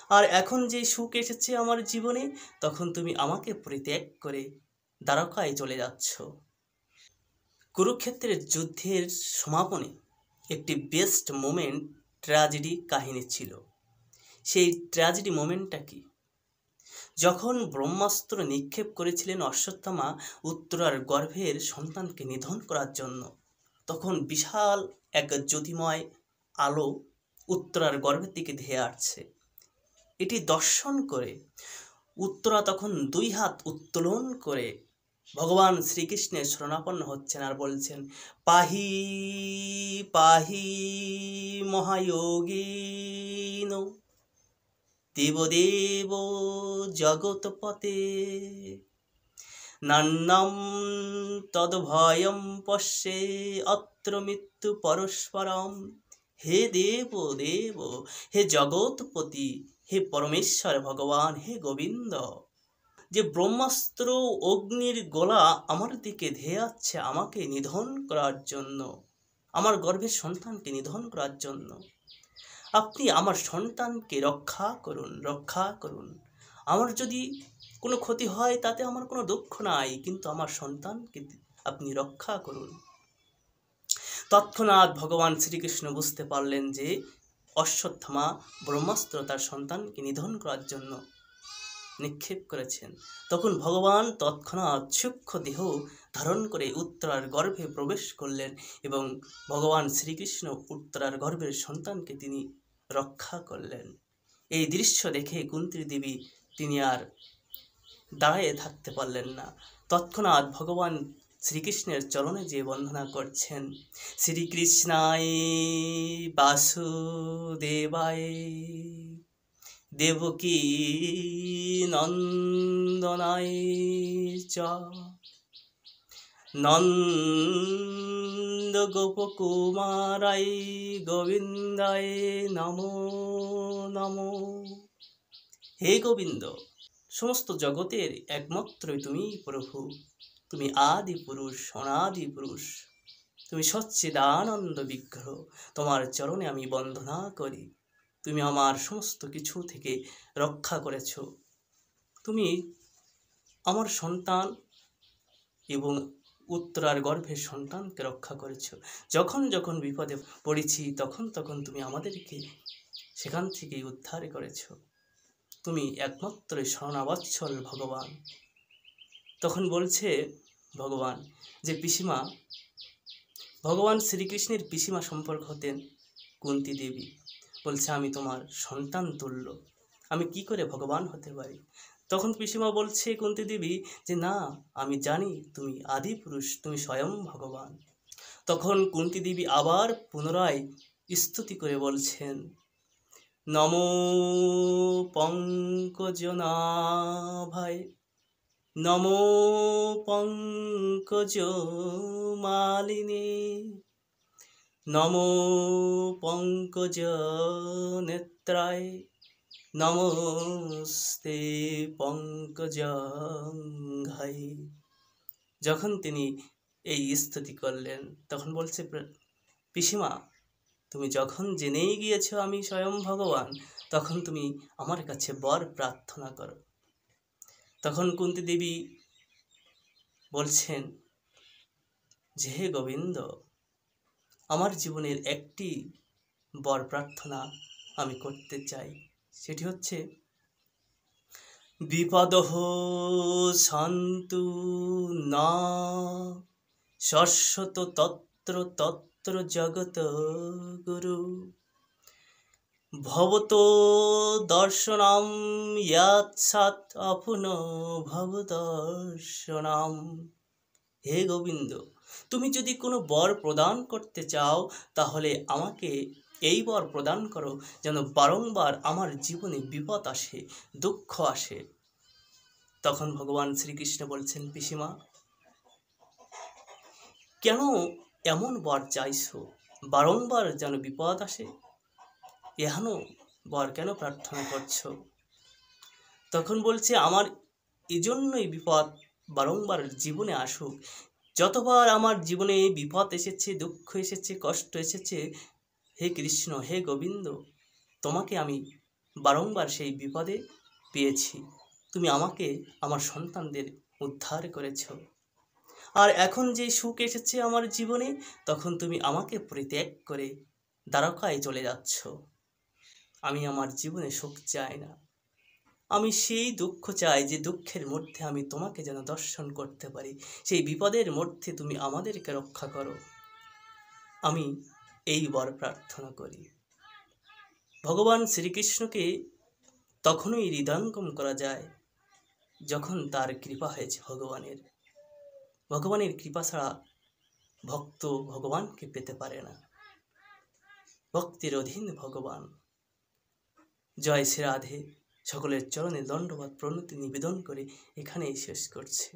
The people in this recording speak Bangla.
আর এখন যে সুখ এসেছে আমার জীবনে, তখন তুমি আমাকে পরিত্যাগ করে দ্বারকায় চলে যাচ্ছ। কুরুক্ষেত্রের যুদ্ধের সমাপনে একটি বেস্ট মোমেন্ট ট্র্যাজেডি কাহিনী ছিল। সেই ট্র্যাজেডি মোমেন্টটা কি? যখন ব্রহ্মাস্ত্র নিক্ষেপ করেছিলেন অশ্বত্থামা উত্তরার গর্ভের সন্তানকে নিধন করার জন্য, তখন বিশাল এক জ্যোতিময় আলো উত্তরার গর্ভের দিকে ধেয়ে আসছে। এটি দর্শন করে উত্তরা তখন দুই হাত উত্তোলন করে ভগবান শ্রীকৃষ্ণের শরণাপন্ন হচ্ছেন আর বলছেন, পাহি পাহি মহাযোগীন দেবদেব জগৎপতে নান্নাম তদ্ভয়ম পশ্যে অত্র মৃত্যু পরস্পরম। হে দেব দেব, হে জগৎপতি, হে পরমেশ্বর ভগবান, হে গোবিন্দ, যে ব্রহ্মাস্ত্র অগ্নির গোলা আমার দিকে ধেয়ে আসছে আমাকে নিধন করার জন্য, আমার গর্ভের সন্তানকে নিধন করার জন্য, আপনি আমার সন্তানকে রক্ষা করুন, রক্ষা করুন। আমার যদি কোনো ক্ষতি হয় তাতে আমার কোনো দুঃখ নাই, কিন্তু আমার সন্তানকে আপনি রক্ষা করুন। তৎক্ষণাৎ ভগবান শ্রীকৃষ্ণ বুঝতে পারলেন যে অশ্বত্থামা ব্রহ্মাস্ত্র তার সন্তানকে নিধন করার জন্য নিক্ষেপ করেছেন। তখন ভগবান তৎক্ষণাৎ সূক্ষ্ম দেহ ধারণ করে উত্তরার গর্ভে প্রবেশ করলেন এবং ভগবান শ্রীকৃষ্ণ উত্তরার গর্ভের সন্তানকে তিনি রক্ষা করলেন। এই দৃশ্য দেখে কুন্তী দেবী তিনি আর দাঁড়িয়ে থাকতে পারলেন না। তৎক্ষণাৎ ভগবান শ্রীকৃষ্ণের চরণে যে বন্দনা করছেন, শ্রীকৃষ্ণায় বাসুদেবায় দেবকী নন্দনায় চ নন্দ গোপকুমারায় গোবিন্দায় নমো নমো। হে গোবিন্দ, সমস্ত জগতের একমাত্রই তুমি প্রভু, তুমি আদি পুরুষ, অনাদি পুরুষ, তুমি সচ্চিদানন্দ বিগ্রহ। তোমার চরণে আমি বন্দনা করি। তুমি আমার সমস্ত কিছু থেকে রক্ষা করেছ। তুমি আমার সন্তান এবং উত্তরার গর্ভের সন্তানকে রক্ষা করেছ। যখন যখন বিপদে পড়েছি তখন তখন তুমি আমাদেরকে সেখান থেকেই উদ্ধার করেছ। তুমি একমাত্রই শরণাবৎসল ভগবান। তখন বলছে ভগবান যে পিসিমা, ভগবান শ্রীকৃষ্ণের পিসিমা সম্পর্ক হতেন কুন্তী দেবী। বলছে আমি তোমার সন্তান তুল্য, আমি কি করে ভগবান হতে পারি? তখন পিসিমা বলছে কুন্তী দেবী যে না, আমি জানি তুমি আদি পুরুষ, তুমি স্বয়ং ভগবান। তখন কুন্তী দেবী আবার পুনরায় স্তুতি করে বলছেন, নমো পঙ্কজনাভায় নমো পঙ্কজ মালিনী নমো পঙ্কজ নেত্রায় নমস্তে পঙ্কজাঙ্ঘায়। যখন তিনি এই স্তুতি করলেন তখন বলছে পিসিমা, তুমি যখন জেনেই গিয়েছ আমি স্বয়ং ভগবান, তখন তুমি আমার কাছে বর প্রার্থনা করো। তখন কুন্তী দেবী বলছেন যে হে গোবিন্দ, আমার জীবনের একটি বর প্রার্থনা আমি করতে চাই, সেটি হচ্ছে বিপদঃ শান্তু না শশ্বত তত্র তত্র জগত গুরু ভবতো দর্শনম ইয়াৎ সাত অপুন ভব দর্শনম। হে গোবিন্দ, তুমি যদি কোনো বর প্রদান করতে চাও তাহলে আমাকে এই বর প্রদান করো যেন বারংবার আমার জীবনে বিপদ আসে, দুঃখ আসে। তখন ভগবান শ্রীকৃষ্ণ বলছেন, পিসিমা কেন এমন বর চাইছো? বারংবার যেন বিপদ আসে, এহেন বর কেন প্রার্থনা করছো? তখন বলছে আমার এজন্যই বিপদ বারংবার জীবনে আসুক। যতবার আমার জীবনে বিপদ এসেছে, দুঃখ এসেছে, কষ্ট এসেছে, হে কৃষ্ণ, হে গোবিন্দ, তোমাকে আমি বারংবার সেই বিপদে পেয়েছি। তুমি আমাকে আমার সন্তানদের উদ্ধার করেছ। আর এখন যে সুখ এসেছে আমার জীবনে, তখন তুমি আমাকে পরিত্যাগ করে দ্বারকায় চলে যাচ্ছ। আমি আমার জীবনে সুখ চাই না, আমি সেই দুঃখ চাই যে দুঃখের মধ্যে আমি তোমাকে যেন দর্শন করতে পারি। সেই বিপদের মধ্যে তুমি আমাদেরকে রক্ষা করো, আমি এই বর প্রার্থনা করি। ভগবান শ্রীকৃষ্ণকে তখনই হৃদয়ঙ্গম করা যায় যখন তার কৃপা হয়েছে ভগবানের। ভগবানের কৃপা ছাড়া ভক্ত ভগবানকে পেতে পারে না। ভক্তির অধীন ভগবান। জয় শ্রী রাধে। সকলের চরণে দণ্ডবাদ প্রণতি নিবেদন করে এখানেই শেষ করছি।